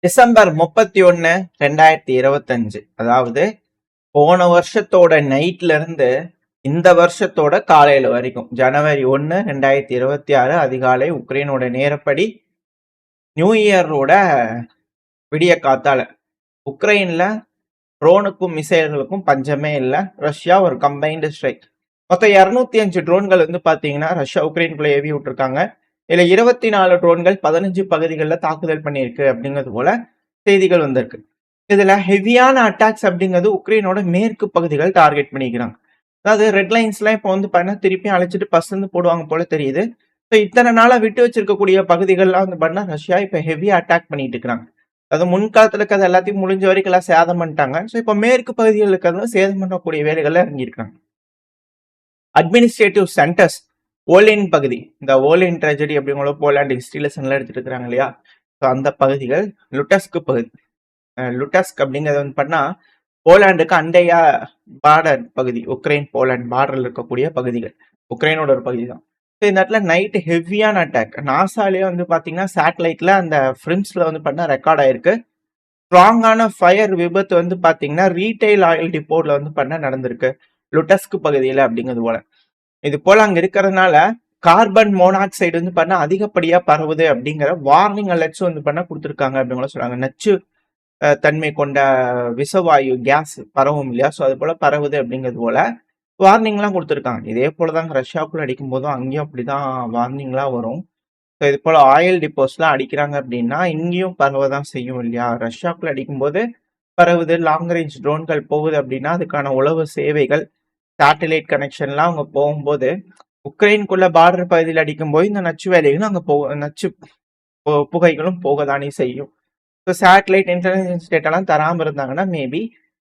December 31, 2025. அதாவது போன வருஷத்தோட நைட்ல இருந்து இந்த வருஷத்தோட காலையில வரைக்கும் ஜனவரி 1, 2026 அதிகாலை உக்ரைனோட நேரப்படி நியூ இயரோட விடிய காத்தால உக்ரைன்ல ட்ரோனுக்கும் மிசைல்களுக்கும் பஞ்சமே இல்லை. ரஷ்யா ஒரு கம்பைன்டு ஸ்ட்ரைக். மொத்தம் 205 ட்ரோன்கள் பாத்தீங்கன்னா ரஷ்யா உக்ரைனுக்குள்ள ஏவி விட்டுருக்காங்க. இதுல 24 ட்ரோன்கள் 15 பகுதிகளில் தாக்குதல் பண்ணியிருக்கு அப்படிங்கிறது போல செய்திகள் வந்திருக்கு. இதுல ஹெவியான அட்டாக்ஸ் அப்படிங்கிறது உக்ரைனோட மேற்கு பகுதிகள் டார்கெட் பண்ணிக்கிறாங்க. அதாவது ரெட் லைன்ஸ் எல்லாம் இப்போ பண்ணா திருப்பி அழைச்சிட்டு பசந்து போடுவாங்க போல தெரியுது. ஸோ இத்தனை நாளா விட்டு வச்சிருக்கக்கூடிய பகுதிகள்லாம் பண்ணா ரஷ்யா இப்ப ஹெவியா அட்டாக் பண்ணிட்டு இருக்கிறாங்க. அது முன்காலத்துல இருக்கிறது எல்லாத்தையும் முடிஞ்ச வரைக்கும் எல்லாம் சேதம் பண்ணிட்டாங்க. ஸோ இப்போ மேற்கு பகுதிகள் இருக்கிறது சேதம் பண்ணக்கூடிய வேலைகள்ல இறங்கியிருக்காங்க. அட்மினிஸ்ட்ரேட்டிவ் சென்டர்ஸ் ஓலின் பகுதி, இந்த ஓலின் ட்ரெஜடி அப்படிங்கிற போலாண்ட் ஹிஸ்டரி லெசன்ல எடுத்துட்டு இருக்கிறாங்க இல்லையா, ஸோ அந்த பகுதிகள் லுட்டஸ்க் பகுதி. லுட்டஸ்க் அப்படிங்கிறது பண்ணா போலாண்டுக்கு அண்டையா பார்டர் பகுதி, உக்ரைன் போலாண்ட் பார்டர்ல இருக்கக்கூடிய பகுதிகள், உக்ரைனோட ஒரு பகுதி தான். ஸோ இந்த இடத்துல நைட் ஹெவியான அட்டாக். நாசாலேயே பாத்தீங்கன்னா சேட்டலைட்ல அந்த ஃபிலிம்ஸ்ல பண்ணா ரெக்கார்ட் ஆயிருக்கு. ஸ்ட்ராங்கான ஃபயர் விபத்து பாத்தீங்கன்னா ரீட்டைல் ஆயில் டிப்போர்ட்ல பண்ணா நடந்திருக்கு லுட்டஸ்க் பகுதியில அப்படிங்கிறது போல. இது போல அங்க இருக்கிறதுனால கார்பன் மோனாக்சைடு பண்ணா அதிகப்படியா பரவுது அப்படிங்கிற வார்னிங் அலர்ட்ஸ் பண்ணா கொடுத்துருக்காங்க அப்படின்னு சொல்றாங்க. நச்சு தன்மை கொண்ட விஷவாயு கேஸ் பரவும் இல்லையா, ஸோ அது போல பரவுது அப்படிங்கிறது போல வார்னிங்லாம் கொடுத்துருக்காங்க. இதே போலதான் ரஷ்யாவுக்குள்ள அடிக்கும் போதும் அங்கேயும் அப்படிதான் வார்னிங்லாம் வரும். ஸோ இது போல ஆயில் டிப்போஸ்லாம் அடிக்கிறாங்க அப்படின்னா இங்கேயும் பரவதான் செய்யும் இல்லையா. ரஷ்யாவுக்குள்ள அடிக்கும் போது பரவுது, லாங் ரேஞ்ச் ட்ரோன்கள் போகுது அப்படின்னா அதுக்கான உளவு சேவைகள், சேட்டலைட் கனெக்ஷன்லாம் அவங்க போகும்போது உக்ரைனுக்குள்ள பார்டர் பகுதியில் அடிக்கும் போது இந்த நச்சு வேலைகளும் அங்க நச்சு புகைகளும் போகதானே செய்யும். ஸோ சேட்டலைட் இன்டெலிஜென்ஸ் டேட்டாலாம் தராமல் இருந்தாங்கன்னா மேபி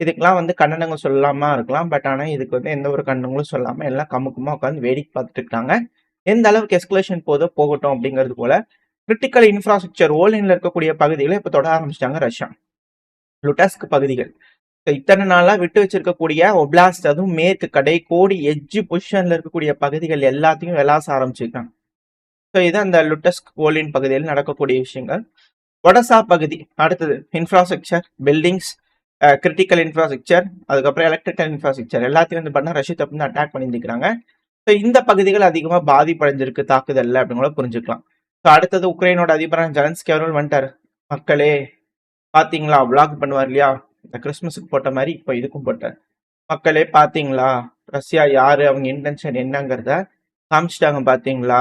இதுக்கெல்லாம் கண்டனங்கள் சொல்லாம இருக்கலாம். பட் ஆனால் இதுக்கு எந்த ஒரு கண்டனங்களும் சொல்லாம எல்லாம் கமுக்கமா உட்காந்து வேடிக்கை பார்த்துட்டு இருக்காங்க. எந்த அளவுக்கு எஸ்கலேஷன் போகட்டும் அப்படிங்கிறது போல கிரிட்டிக்கல் இன்ஃப்ராஸ்ட்ரக்சர் ஓலின்ல இருக்கக்கூடிய பகுதிகளை இப்போ தொட ஆரம்பிச்சிட்டாங்க ரஷ்யா. லுட்டஸ்க் பகுதிகள் இத்தனை நாளா விட்டு வச்சிருக்கக்கூடிய ஒப்லாஸ்ட், அதுவும் மேற்கு கடை கோடி எட்ஜ் பொசிஷன்ல இருக்கக்கூடிய பகுதிகள் எல்லாத்தையும் விளாச ஆரம்பிச்சிருக்காங்க. ஸோ இது அந்த லுட்டஸ்க் ஓலின் பகுதியில் நடக்கக்கூடிய விஷயங்கள். ஒடசா பகுதி அடுத்தது இன்ஃப்ராஸ்ட்ரக்சர், பில்டிங்ஸ், கிரிட்டிக்கல் இன்ஃப்ராஸ்ட்ரக்சர், அதுக்கப்புறம் எலக்ட்ரிக்கல் இன்ஃப்ராஸ்ட்ரக்சர் எல்லாத்தையும் பண்ணா ரஷ்யத்தை அட்டாக் பண்ணியிருக்கிறாங்க. ஸோ இந்த பகுதிகள் அதிகமாக பாதிப்படைஞ்சிருக்கு தாக்குதல்ல அப்படிங்கள புரிஞ்சுக்கலாம். ஸோ அடுத்தது உக்ரைனோட அதிபரான ஜெலன்ஸ்கி அவர்கள் வந்துட்டாரு. மக்களே பாத்தீங்களா, விளாக் பண்ணுவார் இல்லையா, இந்த கிறிஸ்துமஸுக்கு போட்ட மாதிரி இப்போ இதுக்கும் போட்டார். மக்களே பாத்தீங்களா ரஷ்யா யாரு, அவங்க இன்டென்ஷன் என்னங்கிறத காமிச்சிட்டாங்க பாத்தீங்களா,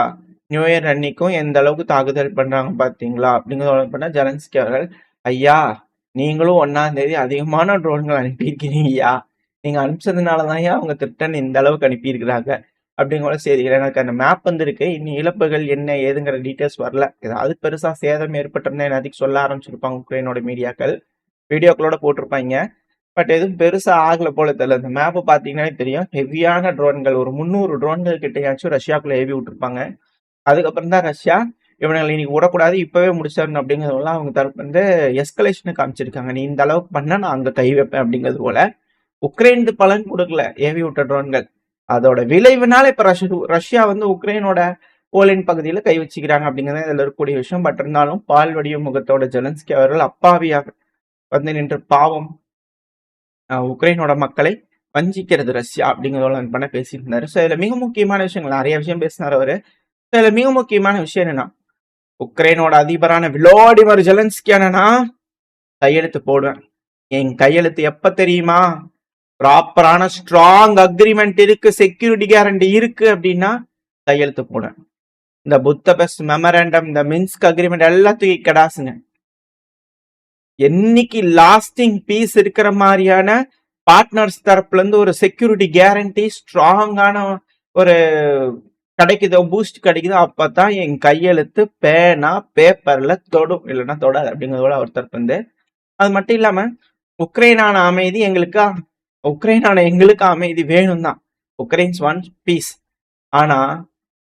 நியூ இயர் அன்னைக்கும் எந்த அளவுக்கு தாக்குதல் பண்றாங்க பாத்தீங்களா அப்படிங்கிறத பண்ண ஜெலன்ஸ்கி அவர்கள், ஐயா நீங்களும் 1ஆம் தேதி அதிகமான ட்ரோன்கள் அனுப்பியிருக்கிறீங்கய்யா, நீங்க அனுப்பிச்சதுனாலதான் அவங்க திட்டம் இந்த அளவுக்கு அனுப்பியிருக்கிறாங்க அப்படிங்கிற செய்திகள். எனக்கு அந்த மேப் இருக்கு, இன்னும் இழப்புகள் என்ன ஏதுங்கிற டீட்டெயில்ஸ் வரல. ஏதாவது பெருசா சேதம் ஏற்பட்டிருந்தா என்னதுக்கு சொல்ல ஆரம்பிச்சிருப்பாங்க உக்ரைனோட மீடியாக்கள், வீடியோக்களோட போட்டிருப்பாங்க. பட் எதுவும் பெருசா ஆகல போல தெரியல. இந்த மேப்பை பாத்தீங்கன்னா தெரியும், ஹெவியான ட்ரோன்கள் ஒரு 300 ட்ரோன்கள் கிட்டையாச்சும் ரஷ்யாக்குள்ள ஏவி விட்டுருப்பாங்க. அதுக்கப்புறம் தான் ரஷ்யா இவங்களை இன்னைக்கு விடக்கூடாது இப்பவே முடிச்சிடணும் அப்படிங்கிறதெல்லாம் அவங்க தரப்பு எஸ்கலேஷனை காமிச்சிருக்காங்க. நீ இந்த அளவுக்கு பண்ணா நான் அங்க கை வைப்பேன் அப்படிங்கிறது போல. உக்ரைனுக்கு பலன் கொடுக்கல ஏவி விட்ட ட்ரோன்கள், அதோட விளைவுனால இப்ப ரஷ்யா உக்ரைனோட போலின் பகுதியில கை வச்சுக்கிறாங்க அப்படிங்கிறது இதுல இருக்கக்கூடிய விஷயம். பட் இருந்தாலும் பால் வடிவ முகத்தோட ஜெலன்ஸ்கி அவர்கள் அப்பாவியாக நின்று பாவம் உக்ரைனோட மக்களை வஞ்சிக்கிறது ரஷ்யா அப்படிங்கிறதோட பண்ண பேசிட்டு இருந்தாரு. ஸோ இதுல மிக முக்கியமான விஷயங்கள் நிறைய விஷயம் பேசினார் அவரு. இதுல மிக முக்கியமான விஷயம் என்னன்னா, உக்ரைனோட அதிபரான விளாடிமிர் ஜெலன்ஸ்கி கையெழுத்து போடுவேன். என் கையெழுத்து எப்ப தெரியுமா, ப்ராப்பரான ஸ்ட்ராங் அக்ரிமெண்ட் இருக்கு, செக்யூரிட்டி கேரண்டி இருக்கு அப்படின்னா கையெழுத்து போடுவேன். இந்த புத்தபெஸ்ட் மெமரண்டம், இந்த மின்ஸ்க் அக்ரிமெண்ட் எல்லாத்துக்கும் கடாசுங்க. என்னைக்கு லாஸ்டிங் பீஸ் இருக்கிற மாதிரியான பார்ட்னர்ஸ் தரப்புல இருந்து ஒரு செக்யூரிட்டி கேரண்டி ஸ்ட்ராங்கான ஒரு கிடைக்குதோ, பூஸ்ட் கிடைக்குதோ, அப்பதான் என் கையெழுத்து பேனா பேப்பர்ல தொடும், இல்லைன்னா தொடாது அப்படிங்கிறதோட அவர் தரப்பு. அது மட்டும் இல்லாம உக்ரைனான அமைதி எங்களுக்கு அமைதி வேணும் தான், உக்ரைன்ஸ் ஒன் பீஸ். ஆனா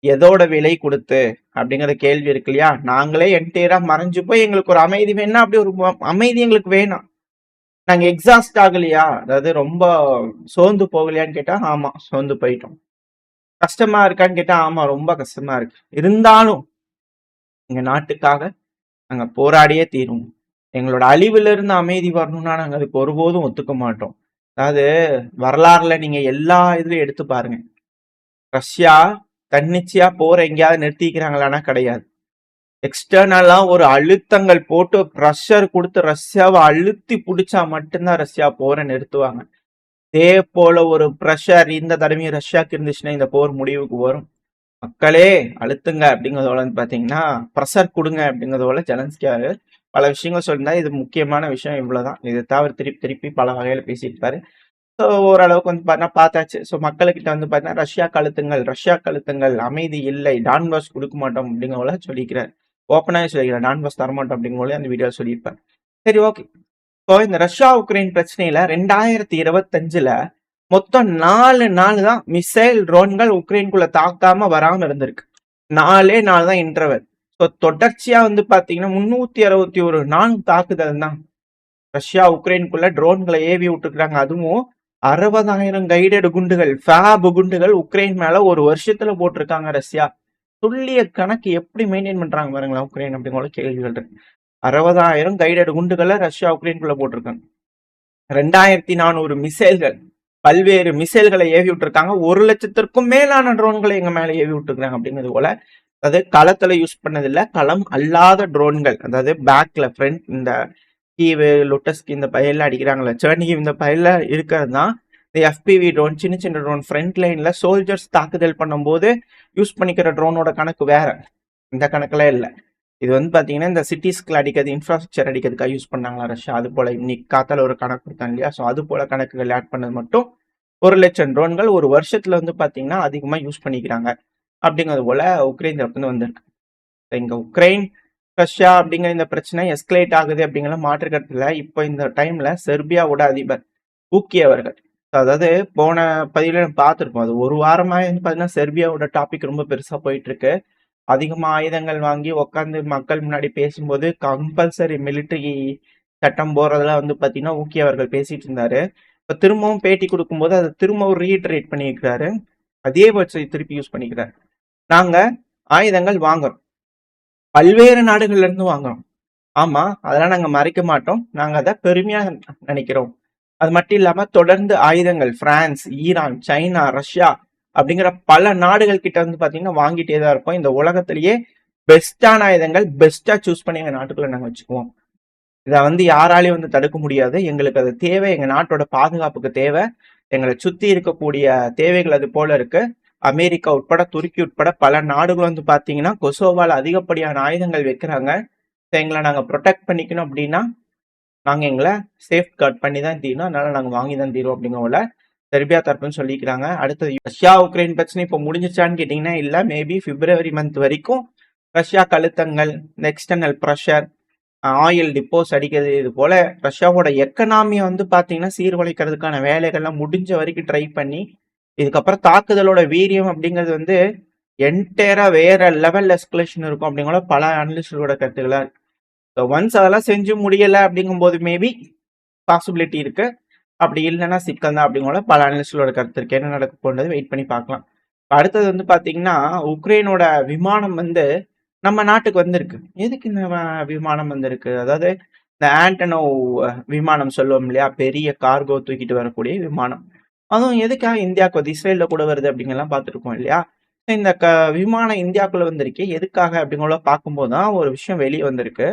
எதோட விலை கொடுத்து அப்படிங்கிற கேள்வி இருக்கு இல்லையா. நாங்களே என்டையரா மறைஞ்சு போய் எங்களுக்கு ஒரு அமைதி வேணா, அப்படி ஒரு அமைதி எங்களுக்கு வேணாம். நாங்க எக்ஸாஸ்ட் ஆகலையா, அதாவது ரொம்ப சோர்ந்து போகலையான்னு கேட்டா ஆமா சோர்ந்து போயிட்டோம். கஷ்டமா இருக்கான்னு கேட்டா ஆமா ரொம்ப கஷ்டமா இருக்கு. இருந்தாலும் எங்க நாட்டுக்காக நாங்க போராடியே தீரும். எங்களோட அழிவிலிருந்து அமைதி வரணும்னா நாங்க அதுக்கு ஒருபோதும் ஒத்துக்க மாட்டோம். அதாவது வரலாறுல நீங்க எல்லா இதுலயும் எடுத்து பாருங்க. ரஷ்யா தன்னிச்சையா போற எங்கேயாவது நிறுத்திக்கிறாங்களான்னா கிடையாது. எக்ஸ்டர்னலா ஒரு அழுத்தங்கள் போட்டு ப்ரெஷர் கொடுத்து ரஷ்யாவை அழுத்தி பிடிச்சா மட்டும்தான் ரஷ்யா போரை நிறுத்துவாங்க. இதே போல ஒரு ப்ரெஷர் இந்த தடவையும் ரஷ்யாவுக்கு இருந்துச்சுன்னா இந்த போர் முடிவுக்கு வரும். மக்களே அழுத்துங்க அப்படிங்கிறதோட பாத்தீங்கன்னா ப்ரெஷர் கொடுங்க அப்படிங்கிறதோட ஜெலன்ஸ்கியாரு பல விஷயங்கள் சொல்லியிருந்தா. இது முக்கியமான விஷயம் இவ்வளவுதான். இதை தவிர திருப்பி திருப்பி பல வகையில பேசியிருப்பாரு. ஸோ ஓரளவுக்கு வந்து பார்த்தீங்கன்னா பார்த்தாச்சு. ஸோ மக்களுக்கிட்ட வந்து பார்த்தீங்கன்னா ரஷ்யா கழுத்துங்கள் அமைதி இல்லை, டான்பாஸ் கொடுக்க மாட்டோம் அப்படிங்கிற சொல்லிக்கிறார். ஓப்பனாகவே சொல்லிக்கிறேன், டான்பாஸ் தரமாட்டோம் அப்படிங்கிற அந்த வீடியோ சொல்லியிருப்பார். சரி, ஓகே. இப்போ இந்த ரஷ்யா உக்ரைன் பிரச்சனையில 2025ல மொத்தம் 4 நாள் தான் மிசைல் ட்ரோன்கள் உக்ரைனுக்குள்ள தாக்காம வராம இருந்திருக்கு. 4 தான் இன்டர்வல். ஸோ தொடர்ச்சியா வந்து பாத்தீங்கன்னா 361 நாள் தாக்குதல் தான் ரஷ்யா உக்ரைனுக்குள்ள ட்ரோன்களை ஏவி விட்டுருக்காங்க. அதுவும் 60,000 கைடட் குண்டுகள், ஃபேப் குண்டுகள் உக்ரைன் மேல ஒரு வருஷத்துல போட்டிருக்காங்க ரஷ்யா. துல்லிய கணக்கு எப்படி மெயின்டைன் பண்றாங்க பாருங்களா உக்ரைன் அப்படிங்கிற கேள்விகள் இருக்கு. 60,000 கைடட் குண்டுகளை ரஷ்யா உக்ரைனுக்குள்ள போட்டிருக்காங்க. 2,400 மிசைல்கள், பல்வேறு மிசைல்களை ஏவி விட்டுருக்காங்க. 1,00,000க்கும் மேலான ட்ரோன்களை எங்க மேல ஏவி விட்டுருக்காங்க அப்படிங்கிறது போல. அதாவது களத்துல யூஸ் பண்ணதில்ல, களம் அல்லாத ட்ரோன்கள், அதாவது பேக்ல ஃப்ரண்ட் இந்த கீவு லுட்டஸ்க்கு இந்த பயில அடிக்கிறாங்களே சர்னிகி இந்த பயில இருக்கிறது தான் இந்த எஃபிவி ட்ரோன். சின்ன சின்ன ட்ரோன் ஃப்ரண்ட் லைன்ல சோல்ஜர்ஸ் தாக்குதல் பண்ணும்போது யூஸ் பண்ணிக்கிற ட்ரோனோட கணக்கு வேற, இந்த கணக்குல இல்லை. இது வந்து பாத்தீங்கன்னா இந்த சிட்டிஸ்க்குள்ள அடிக்கிறது, இன்ஃப்ராஸ்ட்ரக்சர் அடிக்கிறதுக்காக யூஸ் பண்ணாங்களா ரஷ்யா. அது போல இன்னைக்கு காத்தால ஒரு கணக்கு கொடுத்தாங்க இல்லையா. ஸோ அது போல கணக்குகள் ஆட் பண்ணது மட்டும் 1,00,000 ட்ரோன்கள் ஒரு வருஷத்துல வந்து பாத்தீங்கன்னா அதிகமா யூஸ் பண்ணிக்கிறாங்க அப்படிங்கிறது போல உக்ரைன் தரப்புன்னு வந்திருக்கு. இங்க உக்ரைன் ரஷ்யா அப்படிங்கிற இந்த பிரச்சனை எஸ்கலேட் ஆகுது அப்படிங்கிற மாற்றுக்கட்டுல இப்போ இந்த டைம்ல செர்பியாவோட அதிபர் ஊக்கி அவர்கள், அதாவது போன பதிவுல பார்த்துருப்போம், அது ஒரு வாரமா வந்து பாத்தீங்கன்னா செர்பியாவோட டாபிக் ரொம்ப பெருசா போயிட்டு இருக்கு. அதிகமா ஆயுதங்கள் வாங்கி உட்காந்து மக்கள் முன்னாடி பேசும்போது கம்பல்சரி மிலிட்டரி சட்டம் போறதெல்லாம் வந்து பாத்தீங்கன்னா ஊக்கி அவர்கள் பேசிட்டு இருந்தாரு. இப்ப திரும்பவும் பேட்டி கொடுக்கும்போது அதை திரும்பவும் ரீட்ரேட் பண்ணியிருக்கிறாரு. அதே வேர்ட்ஸை திருப்பி யூஸ் பண்ணிக்கிறாரு. நாங்க ஆயுதங்கள் வாங்குறோம், பல்வேறு நாடுகள்ல இருந்து வாங்குறோம். ஆமா, அதெல்லாம் நாங்க மறைக்க மாட்டோம், நாங்க அதை பெருமையா நினைக்கிறோம். அது மட்டும் இல்லாம தொடர்ந்து ஆயுதங்கள் பிரான்ஸ், ஈரான், சைனா, ரஷ்யா அப்படிங்கிற பல நாடுகள் கிட்ட வந்து பாத்தீங்கன்னா வாங்கிட்டே தான் இருப்போம். இந்த உலகத்திலேயே பெஸ்டான ஆயுதங்கள் பெஸ்டா சூஸ் பண்ணி எங்க நாட்டுக்குள்ள நாங்க வச்சுக்குவோம். இதை வந்து யாராலையும் வந்து தடுக்க முடியாது. எங்களுக்கு அது தேவை, எங்க நாட்டோட பாதுகாப்புக்கு தேவை, எங்களை சுத்தி இருக்கக்கூடிய தேவைகள் அது போல இருக்கு. அமெரிக்கா உட்பட துருக்கி உட்பட பல நாடுகள் வந்து பாத்தீங்கன்னா கொசோவால அதிகப்படியான ஆயுதங்கள் வைக்கிறாங்க. எங்களை நாங்க ப்ரொடெக்ட் பண்ணிக்கணும் அப்படின்னா நாங்க எங்களை சேஃப் கார்ட் பண்ணி தான் தீரணும், அதனால நாங்க வாங்கி தான் தீரும் அப்படிங்கிற செர்பியா தரப்புன்னு சொல்லிக்கிறாங்க. அடுத்தது ரஷ்யா உக்ரைன் பிரச்சனை இப்போ முடிஞ்சிச்சான்னு கேட்டீங்கன்னா இல்ல, மேபி பிப்ரவரி மந்த் வரைக்கும் ரஷ்யா கழுத்தங்கள், இந்த எக்ஸ்டர்னல் ப்ரெஷர், ஆயில் டிப்போஸ் அடிக்கிறது, இது போல ரஷ்யாவோட எக்கனாமியை வந்து பாத்தீங்கன்னா சீர்குலைக்கிறதுக்கான வேலைகள்லாம் முடிஞ்ச வரைக்கும் ட்ரை பண்ணி இதுக்கப்புறம் தாக்குதலோட வீரியம் அப்படிங்கிறது வந்து என்டையரா வேற லெவல் எஸ்கலேஷன் இருக்கும் அப்படிங்கிற பல அனலிஸ்டோட கருத்துக்களா இருக்கு. ஸோ ஒன்ஸ் அதெல்லாம் செஞ்சு முடியல அப்படிங்கும்போது மேபி பாசிபிலிட்டி இருக்கு, அப்படி இல்லைன்னா சிக்கல் தான் அப்படிங்கிற பல அனலிஸ்டோட கருத்து இருக்கு. என்ன நடக்க போன்றது வெயிட் பண்ணி பார்க்கலாம். அடுத்தது வந்து பாத்தீங்கன்னா உக்ரைனோட விமானம் வந்து நம்ம நாட்டுக்கு வந்திருக்கு. எதுக்கு இந்த விமானம் வந்திருக்கு? அதாவது இந்த ஆண்டனோ விமானம் சொல்லுவோம் இல்லையா, பெரிய கார்கோ தூக்கிட்டு வரக்கூடிய விமானம். அதுவும் எதுக்காக இந்தியாவுக்கு வருது, இஸ்ரேல்ல கூட வருது அப்படிங்கலாம் பார்த்துருக்கோம் இல்லையா. இந்த விமானம் இந்தியாவுக்குள்ள வந்திருக்கு எதுக்காக அப்படிங்கிற பார்க்கும்போது தான் ஒரு விஷயம் வெளியே வந்திருக்கு.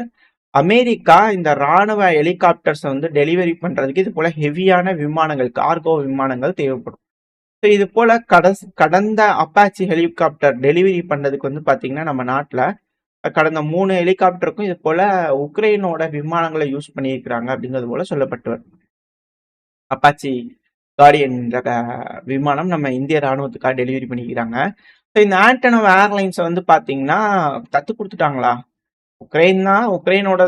அமெரிக்கா இந்த ராணுவ ஹெலிகாப்டர்ஸ் வந்து டெலிவரி பண்றதுக்கு இது போல ஹெவியான விமானங்கள், கார்கோ விமானங்கள் தேவைப்படும். ஸோ இது போல கடந்த அப்பாச்சி ஹெலிகாப்டர் டெலிவரி பண்றதுக்கு வந்து பாத்தீங்கன்னா நம்ம நாட்டுல கடந்த 3 ஹெலிகாப்டருக்கும் இது போல உக்ரைனோட விமானங்களை யூஸ் பண்ணியிருக்கிறாங்க அப்படிங்கிறது போல சொல்லப்பட்டு வருது. அப்பாச்சி கார்டியன் விமானம் நம்ம இந்திய ராணுவத்துக்காக டெலிவரி பண்ணிக்கிறாங்க. ஸோ இந்த ஆண்டனோ ஏர்லைன்ஸை வந்து பாத்தீங்கன்னா தத்து கொடுத்துட்டாங்களா? உக்ரைனோட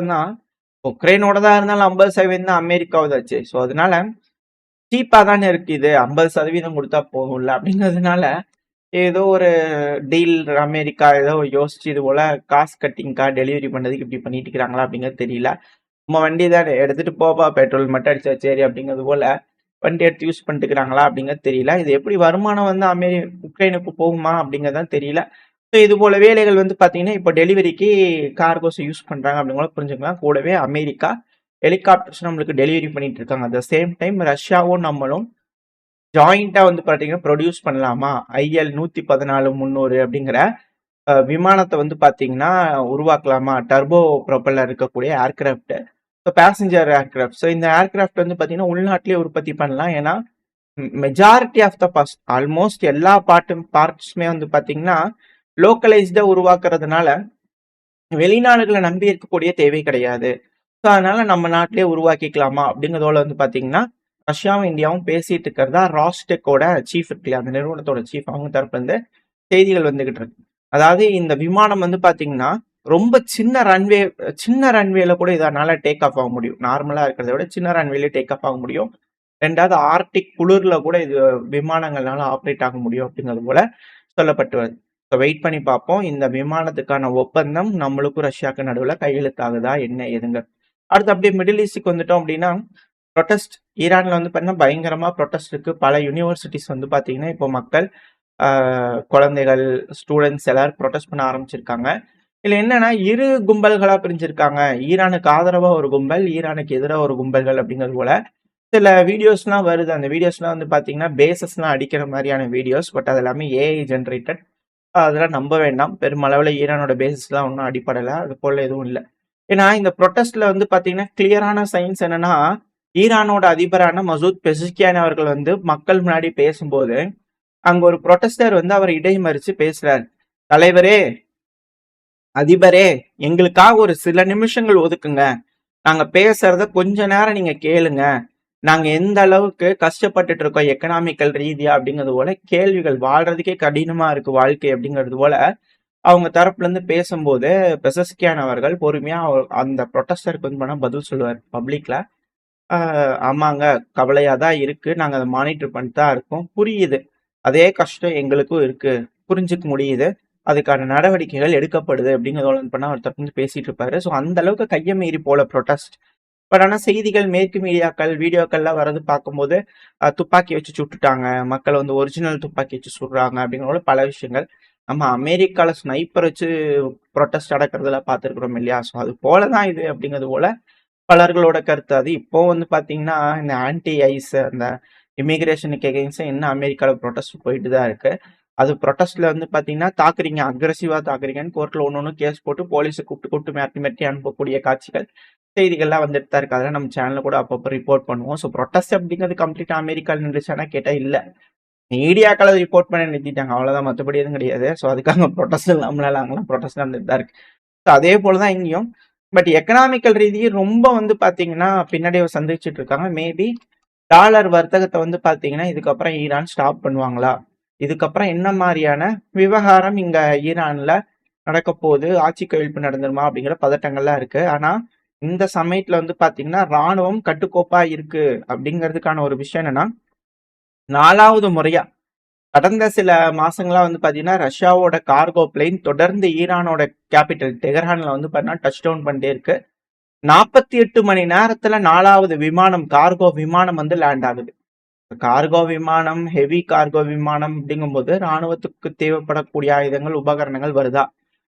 தான் இருந்தாலும் 50% தான் அமெரிக்காவதாச்சு. ஸோ அதனால சீப்பா தானே இருக்கு, இது 50% கொடுத்தா போகும்ல அப்படிங்கிறதுனால ஏதோ ஒரு டீல் அமெரிக்கா ஏதோ யோசிச்சு இது போல காசு கட்டிங்காக டெலிவரி பண்ணதுக்கு இப்படி பண்ணிட்டு இருக்கிறாங்களா அப்படிங்கிறது தெரியல. நம்ம வண்டி தான் எடுத்துட்டு போப்பா, பெட்ரோல் மட்டும் அடிச்சா சரி அப்படிங்கிறது போல வண்டி எடுத்து யூஸ் பண்ணிட்டுக்கிறாங்களா அப்படிங்கிறது தெரியல. இது எப்படி வருமானம் வந்து உக்ரைனுக்கு போகுமா அப்படிங்கிறதான் தெரியல. ஸோ இது போல வேலைகள் வந்து பார்த்தீங்கன்னா, இப்போ டெலிவரிக்கு கார்கோஸ யூஸ் பண்றாங்க அப்படிங்கிற புரிஞ்சுக்கலாம். கூடவே அமெரிக்கா ஹெலிகாப்டர்ஸ் நம்மளுக்கு டெலிவரி பண்ணிட்டு இருக்காங்க. அட் த சேம் டைம் ரஷ்யாவும் நம்மளும் ஜாயிண்ட்டா வந்து பார்த்தீங்கன்னா, ப்ரொடியூஸ் பண்ணலாமா? IL 114-300 அப்படிங்கிற விமானத்த வந்து பார்த்தீங்கன்னா, உருவாக்கலாமா? டர்போ ப்ரொப்பல்லர் இருக்கக்கூடிய aircraft. So passenger aircraft. So இந்த ஏர்கிராஃப்ட் வந்து பார்த்தீங்கன்னா, உள்நாட்டிலேயே உற்பத்தி பண்ணலாம். ஏன்னா, மெஜாரிட்டி ஆஃப் த ஆல்மோஸ்ட் எல்லா பார்ட்ஸுமே வந்து பார்த்தீங்கன்னா, லோக்கலைஸ்டா உருவாக்குறதுனால, வெளிநாடுகள நம்பி இருக்கக்கூடிய தேவை கிடையாது. ஸோ அதனால நம்ம நாட்டிலேயே உருவாக்கிக்கலாமா? அப்படிங்கிறதோட வந்து பார்த்தீங்கன்னா, ரஷ்யாவும், இந்தியாவும் பேசிட்டு இருக்கிறதா ராஸ்டெக்கோட சீஃப் இருக்கு இல்லையா? அந்த நிறுவனத்தோட சீஃப் அவங்க தரப்புலருந்து செய்திகள் வந்துகிட்டு இருக்கு. அதாவது இந்த விமானம் வந்து பார்த்தீங்கன்னா, ரொம்ப சின்ன ரன்வேல கூட இதனால டேக் ஆஃப் ஆக முடியும். நார்மலா இருக்கிறத விட சின்ன ரன்வேல டேக் ஆஃப் ஆக முடியும். 2வது ஆர்க்டிக் குளிர்ல கூட இது விமானங்கள்னால ஆப்பரேட் ஆக முடியும் அப்படிங்கிறது போல சொல்லப்பட்டு வருது. ஸோ வெயிட் பண்ணி பார்ப்போம். இந்த விமானத்துக்கான ஒப்பந்தம் நம்மளுக்கும் ரஷ்யாவுக்கும் நடுவுல கையெழுத்தாகுதா என்ன ஏதுங்க. அடுத்து அப்படியே மிடில் ஈஸ்ட்க்கு வந்துட்டோம் அப்படின்னா, ப்ரொட்டஸ்ட் ஈரான்ல வந்து பார்த்தீங்கன்னா பயங்கரமா ப்ரொட்டஸ்ட் இருக்கு. பல யூனிவர்சிட்டிஸ் வந்து பார்த்தீங்கன்னா, இப்போ மக்கள் குழந்தைகள், ஸ்டூடெண்ட்ஸ் எல்லாரும் ப்ரொட்டஸ்ட் பண்ண ஆரம்பிச்சிருக்காங்க. இதுல என்னன்னா, இரு கும்பல்களா பிரிஞ்சிருக்காங்க. ஈரானுக்கு ஆதரவா ஒரு கும்பல், ஈரானுக்கு எதிரா ஒரு கும்பல்கள் அப்படிங்கிறது போல சில வீடியோஸ்லாம் வருது. அந்த வீடியோஸ்லாம் வந்து பார்த்தீங்கன்னா, பேஸஸ்லாம் அடிக்கிற மாரியான வீடியோஸ். பட் அது எல்லாமே ஏஐ ஜெனரேட்டட். அதெல்லாம் நம்ப வேண்டாம். பெருமளவுல ஈரானோட பேஸஸ்லாம் ஒண்ணும் அடிபடல. அது போல எதுவும் இல்ல. ஏன்னா, இந்த ப்ரொட்டஸ்ட்ல வந்து பார்த்தீங்கன்னா, கிளியரான சைன்ஸ் என்னன்னா, ஈரானோட அதிபரான மசூத் பெஸிஷ்கியான் அவர்கள் வந்து மக்கள் முன்னாடி பேசும்போது, அங்க ஒரு புரொட்டஸ்டர் வந்து அவர இடைமறிச்சு பேசுறாரு. "தலைவரே, அதிபரே, எங்களுக்காக ஒரு சில நிமிஷங்கள் ஒதுக்குங்க. நாங்க பேசுறத கொஞ்ச நேரம் நீங்க கேளுங்க. நாங்க எந்த அளவுக்கு கஷ்டப்பட்டுட்டு இருக்கோம் எக்கனாமிக்கல் ரீதியா அப்படிங்கிறது போல கேள்விகள் வாழ்றதுக்கே கடினமா இருக்கு வாழ்க்கை அப்படிங்கிறது போல அவங்க தரப்புல இருந்து பேசும்போது பெசஸ்கியான் அவர்கள் பொறுமையா அந்த ப்ரொட்டஸ்டருக்கு வந்து பண்ண பதில் சொல்லுவார் பப்ளிக்ல. ஆமாங்க, கவலையா தான் இருக்கு. நாங்க அதை மானிட்டர் பண்ணிட்டு தான் இருக்கோம். புரியுது. அதே கஷ்டம் எங்களுக்கும் இருக்கு. புரிஞ்சுக்க முடியுது. அதுக்கான நடவடிக்கைகள் எடுக்கப்படுது அப்படிங்கிறதோட வந்து பண்ண அவர் தரப்புல இருந்து பேசிட்டு இருப்பாரு. ஸோ அந்த அளவுக்கு கையை மீறி போல ப்ரொட்டஸ்ட். பட் ஆனா செய்திகள் மேற்கு மீடியாக்கள், வீடியோக்கள்லாம் வரது பார்க்கும்போது, துப்பாக்கி வச்சு சுட்டுட்டாங்க. மக்கள் வந்து ஒரிஜினல் துப்பாக்கி வச்சு சுடுறாங்க அப்படிங்கிற பல விஷயங்கள். நம்ம அமெரிக்கால ஸ்னைப்பர் வச்சு புரொட்டஸ்ட் நடக்கிறதெல்லாம் பார்த்துருக்குறோம் இல்லையா? ஸோ அது போல தான் இது அப்படிங்கிறது போல பலர்களோட கருத்து. அது இப்போ வந்து பார்த்தீங்கன்னா, இந்த ஆன்டி ஐஸ் அந்த இமிகிரேஷனுக்கு எகெயின்ஸ்டா இன்னும் அமெரிக்கால புரொட்டஸ்ட் போயிட்டு தான் இருக்கு. அது புரொட்டஸ்ட்ல வந்து பார்த்தீங்கன்னா, தாக்குறீங்க, அக்ரெசிவா தாக்குறீங்கன்னு கோர்ட்ல ஒண்ணு கேஸ் போட்டு போலீஸ கூப்பிட்டு மிரட்டி மிரட்டி அனுப்பக்கூடிய காட்சிகள், செய்திகள்லாம் வந்துட்டு தான் இருக்கு. அதெல்லாம் நம்ம சேனல்ல கூட அப்பப்போ ரிப்போர்ட் பண்ணுவோம். ஸோ புரொட்டஸ்ட் அப்படிங்கிறது கம்ப்ளீட்டா அமெரிக்கால நின்றுச்சானா கேட்டா இல்ல. மீடியாக்கள் அத ரிப்போர்ட் பண்ண நிறுத்திட்டாங்க. அவ்வளவுதான். மத்தபடி எதுவும் கிடையாது. ஸோ அதுக்காக புரொட்டஸ்ட் நம்மளால அங்கலாம் புரொட்டஸ்ட் நடந்துட்டு தான் இருக்கு. ஸோ அதே போல தான் இங்கேயும். பட் எக்கனாமிக்கல் ரீதியா ரொம்ப வந்து பார்த்தீங்கன்னா, பின்னடைவு சந்திச்சுட்டு இருக்காங்க. மேபி டாலர் வர்த்தகத்த வந்து பார்த்தீங்கன்னா, இதுக்கப்புறம் ஈரான் ஸ்டாப் பண்ணுவாங்களா? இதுக்கப்புறம் என்ன மாரியான விவகாரம் இங்க ஈரான்ல நடக்கப்போகுது? ஆட்சி கவிழ்ப்பு நடந்துருமா? அப்படிங்கிற பதட்டங்கள்லாம் இருக்கு. ஆனா, இந்த சமயத்துல வந்து பார்த்தீங்கன்னா, ராணுவம் கட்டுக்கோப்பா இருக்கு அப்படிங்கிறதுக்கான ஒரு விஷயம் என்னன்னா, 4வது முறையா கடந்த சில மாசங்களா வந்து பார்த்தீங்கன்னா, ரஷ்யாவோட கார்கோ பிளேன் தொடர்ந்து ஈரானோட கேபிட்டல் தெஹ்ரான்ல வந்து பார்த்தீங்கன்னா, டச் டவுன் பண்ணிட்டே இருக்கு. 48 மணி நேரத்துல 4வது விமானம், கார்கோ விமானம் வந்து லேண்ட் ஆகுது. கார்கோ விமானம், ஹெவி கார்கோ விமானம் அப்படிங்கும்போது ராணுவத்துக்கு தேவைப்படக்கூடிய ஆயுதங்கள், உபகரணங்கள் வருதா?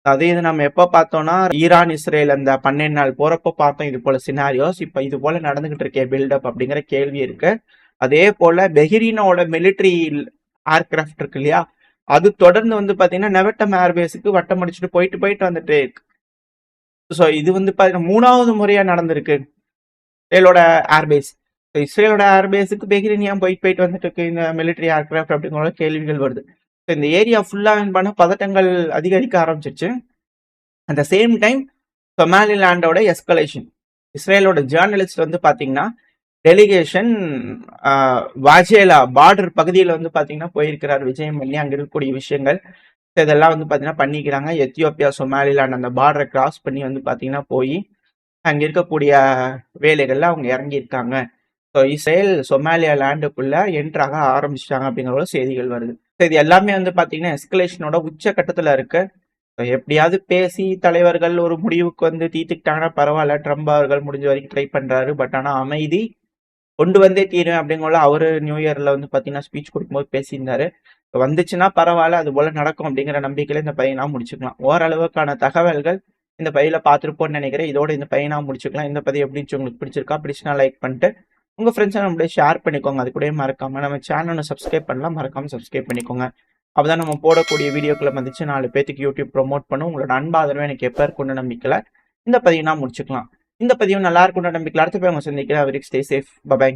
அதே இது நம்ம எப்ப பார்த்தோம்னா, ஈரான், இஸ்ரேல் அந்த 12 நாள் போறப்ப பார்த்தோம் இது போல சினாரியோஸ். இப்ப இது போல நடந்துகிட்டு இருக்கே பில்டப் அப்படிங்கிற கேள்வி இருக்கு. அதே போல பெஹ்ரீனோட மிலிட்டரி ஏர்கிராஃப்ட் இருக்கு இல்லையா? அது தொடர்ந்து வந்து பாத்தீங்கன்னா, நெவட்டம் ஏர்பேஸுக்கு வட்டம் அடிச்சுட்டு போயிட்டு போயிட்டு வந்துட்டே இருக்கு. ஸோ இது வந்து பாத்தீங்கன்னா 3வது முறையா நடந்திருக்கு. இஸ்ரேலோட ஏர்பேஸ். இஸ்ரேலோட ஏர்பேஸுக்கு பெஹ்ரின் ஏன் போயிட்டு போயிட்டு வந்துட்டு இருக்கு இந்த மிலிட்டரி ஏர்கிராஃப்ட் அப்படிங்கிற கேள்விகள் வருது. இந்த ஏரியா ஃபுல்லா பண்ண பதட்டங்கள் அதிகரிக்க ஆரம்பிச்சிருச்சு. அட் த சேம் டைம் சொமாலிலாண்டோட எஸ்கலேஷன். இஸ்ரேலோட ஜேர்னலிஸ்ட் வந்து பாத்தீங்கன்னா, டெலிகேஷன் வாஜேலா பார்டர் பகுதியில் வந்து பாத்தீங்கன்னா போயிருக்கிறார் விஜயம் பண்ணி அங்க இருக்கக்கூடிய விஷயங்கள் இதெல்லாம் வந்து பாத்தீங்கன்னா பண்ணிக்கிறாங்க. எத்தியோப்பியா, சொமாலிலாண்ட் அந்த பார்டரை கிராஸ் பண்ணி வந்து பாத்தீங்கன்னா போய் அங்க இருக்கக்கூடிய வேலைகள்ல அவங்க இறங்கியிருக்காங்க. ஸோ இஸ்ரேல் சொமாலியா லேண்டுக்குள்ள என்ட்ராக ஆரம்பிச்சிட்டாங்க அப்படிங்கிற செய்திகள் வருது. ஸோ இது எல்லாமே வந்து பாத்தீங்கன்னா எஸ்கலேஷனோட உச்ச கட்டத்துல இருக்கு. எப்படியாவது பேசி தலைவர்கள் ஒரு முடிவுக்கு வந்து தீர்த்துக்கிட்டாங்கன்னா பரவாயில்ல. ட்ரம்ப் அவர்கள் முடிஞ்ச வரைக்கும் ட்ரை பண்றாரு. பட் ஆனா அமைதி கொண்டு வந்தே தீரும் அப்படிங்கிற அவரு நியூ இயர்ல வந்து பாத்தீங்கன்னா ஸ்பீச் கொடுக்கும்போது பேசியிருந்தாரு. வந்துச்சுன்னா பரவாயில்ல, அது போல நடக்கும் அப்படிங்கிற நம்பிக்கையில இந்த பதிவை நான் முடிச்சுக்கலாம். ஓரளவுக்கான தகவல்கள் இந்த பதிவுல பார்த்துருப்போம்னு நினைக்கிறேன். இதோட இந்த பதிவை நான் முடிச்சுக்கலாம். இந்த பதிவு எப்படி இருந்துச்சு, உங்களுக்கு பிடிச்சிருக்கா? பிடிச்சுனா லைக் பண்ணிட்டு உங்க ஃப்ரெண்ட்ஸ் நம்மளே ஷேர் பண்ணிக்கோங்க. அது கூடயே மறக்காம நம்ம சேனலை சப்ஸ்கிரைப் பண்ணலாம், மறக்காம சப்ஸ்கிரைப் பண்ணிக்கோங்க. அப்பதான் நம்ம போடக்கூடிய வீடியோக்களை வந்துச்சு 4 பேத்துக்கு யூடியூப் ப்ரொமோட் பண்ணும். உங்களோட அன்பாதரவு எனக்கு எப்ப இருக்கும்னு நம்பிக்கையில இந்த பதிவை நான் முடிச்சுக்கலாம். இந்த பதிவு நல்லா இருக்கும்னு நம்பிக்கையில அடுத்த போய் உங்க சந்திக்கிறேன். Stay safe. பை.